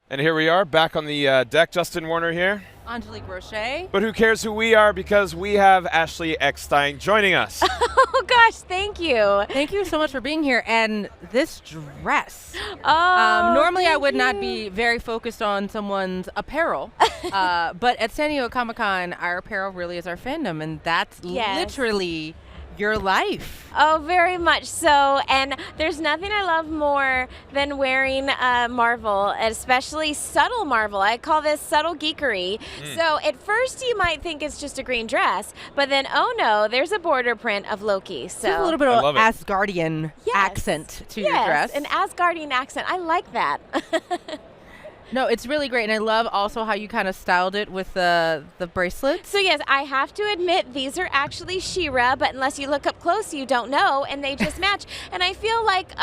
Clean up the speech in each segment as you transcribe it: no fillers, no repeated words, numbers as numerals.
And here we are, back on the deck. Justin Warner here. Angelique Roche. But who cares who we are, because we have Ashley Eckstein joining us. Oh gosh, thank you. Thank you so much for being here. And this dress. Oh, normally I would thank not you. be very focused on someone's apparel. But at San Diego Comic-Con, our apparel really is our fandom. And that's Yes. literally your life. Oh, very much so. And there's nothing I love more than wearing Marvel, especially subtle Marvel. I call this subtle geekery. So at first you might think it's just a green dress, but then, oh no, there's a border print of Loki. So There's a little bit I of love it. Asgardian Yes. accent to your Yes, dress. an Asgardian accent. I like that. No, it's really great. And I love also how you kind of styled it with the bracelets. So yes, I have to admit these are actually She-Ra, but unless you look up close, you don't know, and they just match. And I feel like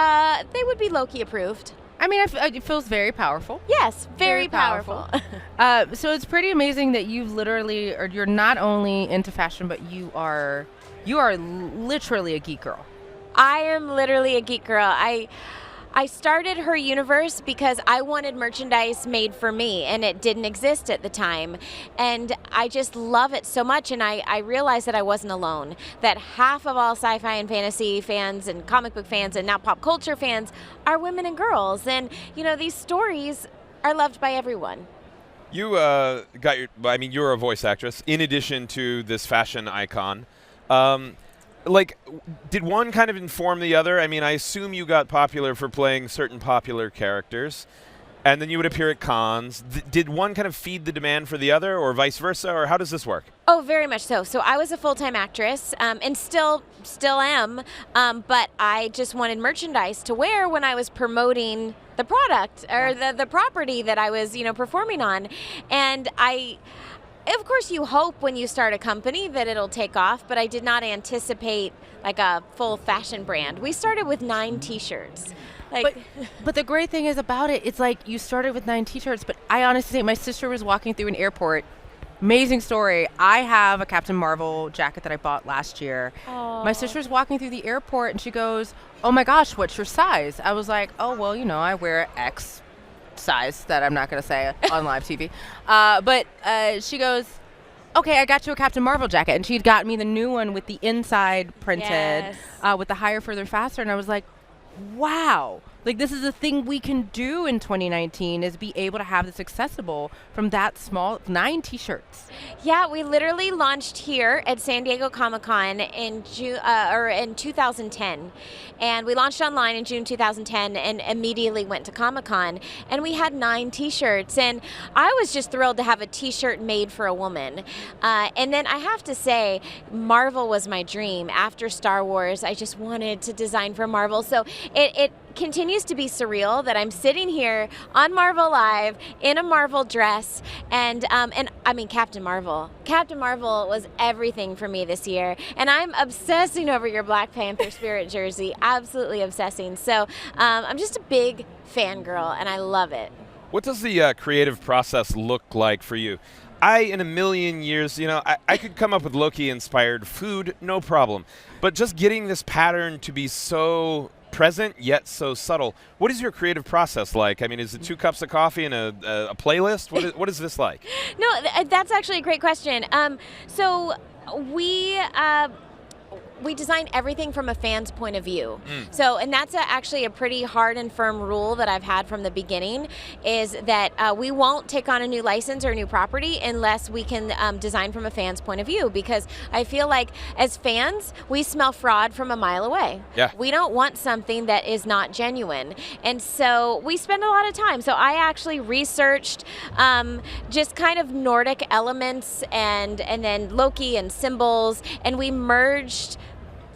they would be Loki approved. I mean, it feels very powerful. Yes, very Very powerful. powerful. So it's pretty amazing that you literally, or you're not only into fashion, but you are literally a geek girl. I am literally a geek girl. I started her universe because I wanted merchandise made for me, and it didn't exist at the time. And I just love it so much, and I realized that I wasn't alone, that half of all sci-fi and fantasy fans and comic book fans and now pop culture fans are women and girls. And, you know, these stories are loved by everyone. You you're a voice actress in addition to this fashion icon. Did one kind of inform the other? I mean, I assume you got popular for playing certain popular characters, and then you would appear at cons. Did one kind of feed the demand for the other, or vice versa, or how does this work? Oh, very much so. So I was a full-time actress, and still am, but I just wanted merchandise to wear when I was promoting the product or the property that I was, performing on. And of course, you hope when you start a company that it'll take off, but I did not anticipate like a full fashion brand. We started with 9 T-shirts. But the great thing is about it, it's like you started with 9 T-shirts, but I honestly think my sister was walking through an airport. Amazing story. I have a Captain Marvel jacket that I bought last year. Aw. My sister's walking through the airport and she goes, "Oh my gosh, what's your size?" I was like, "Oh, well, I wear X size that I'm not going to say on live TV." But she goes, "Okay, I got you a Captain Marvel jacket." And she'd got me the new one with the inside printed, Yes. with the higher, further, faster. And I was like, wow. Like, this is a thing we can do in 2019, is be able to have this accessible from that small 9 T-shirts. Yeah, we literally launched here at San Diego Comic-Con in in 2010, and we launched online in June 2010, and immediately went to Comic-Con, and we had 9 T-shirts, and I was just thrilled to have a T-shirt made for a woman. And then I have to say, Marvel was my dream. After Star Wars, I just wanted to design for Marvel, so it continues to be surreal that I'm sitting here on Marvel Live in a Marvel dress, and I mean Captain Marvel. Captain Marvel was everything for me this year, and I'm obsessing over your Black Panther Spirit jersey, absolutely obsessing. So I'm just a big fangirl, and I love it. What does the creative process look like for you? In a million years, I could come up with Loki-inspired food, no problem. But just getting this pattern to be so present yet so subtle. What is your creative process like? I mean, is it 2 cups of coffee and a playlist? What is this like? No, that's actually a great question. So we design everything from a fan's point of view. So, and that's actually a pretty hard and firm rule that I've had from the beginning, is that we won't take on a new license or a new property unless we can design from a fan's point of view, because I feel like as fans, we smell fraud from a mile away. Yeah. We don't want something that is not genuine. And so we spend a lot of time. So I actually researched just kind of Nordic elements and then Loki and symbols, and we merged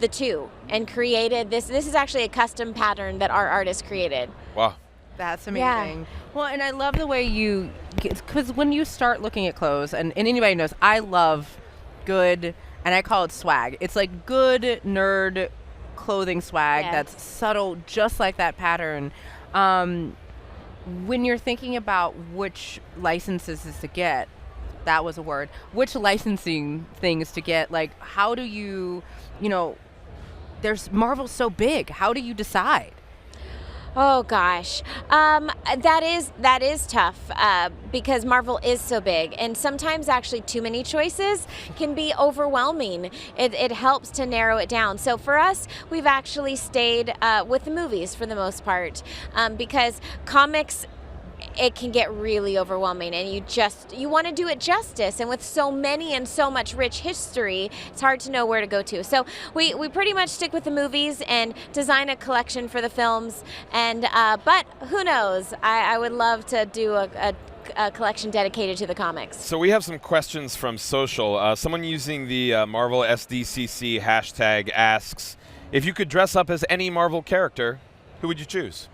the two and created this. This is actually a custom pattern that our artist created. Wow. That's Yeah. amazing. Well, and I love the way because when you start looking at clothes, and anybody knows, I love good, and I call it swag. It's like good nerd clothing swag Yes. that's subtle, just like that pattern. When you're thinking about which licenses to get, that was a word, which licensing things to get, like, how do you, there's Marvel's so big. How do you decide? Oh gosh, that is tough because Marvel is so big, and sometimes actually too many choices can be overwhelming. It helps to narrow it down. So for us, we've actually stayed with the movies for the most part because comics, it can get really overwhelming, and you want to do it justice, and with so many and so much rich history, it's hard to know where to go to. So we pretty much stick with the movies and design a collection for the films, and but who knows, I would love to do a collection dedicated to the comics. So we have some questions from social. Someone using the Marvel SDCC hashtag asks, if you could dress up as any Marvel character, who would you choose?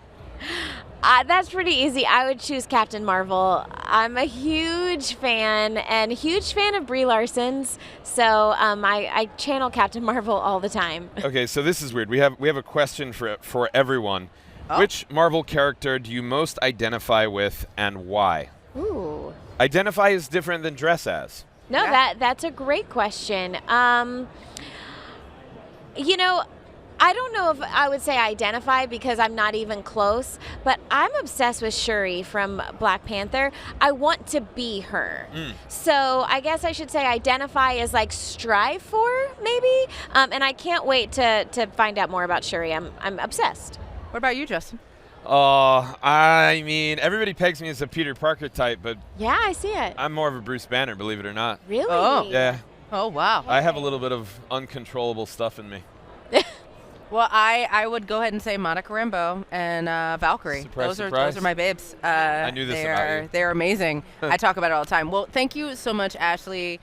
That's pretty easy. I would choose Captain Marvel. I'm a huge fan of Brie Larson's, so I channel Captain Marvel all the time. Okay, so this is weird. We have a question for everyone. Oh. Which Marvel character do you most identify with, and why? Ooh. Identify is different than dress as. No, Yeah. that's a great question. I don't know if I would say identify because I'm not even close, but I'm obsessed with Shuri from Black Panther. I want to be her. So I guess I should say identify as like strive for, maybe. And I can't wait to find out more about Shuri. I'm obsessed. What about you, Justin? I mean, everybody pegs me as a Peter Parker type, but Yeah, I see it. I'm more of a Bruce Banner, believe it or not. Really? Oh. Yeah, Oh, wow. I have a little bit of uncontrollable stuff in me. Well, I would go ahead and say Monica Rambeau and Valkyrie. Surprise, those surprise. are my babes. I knew this about you. They're amazing. I talk about it all the time. Well, thank you so much, Ashley.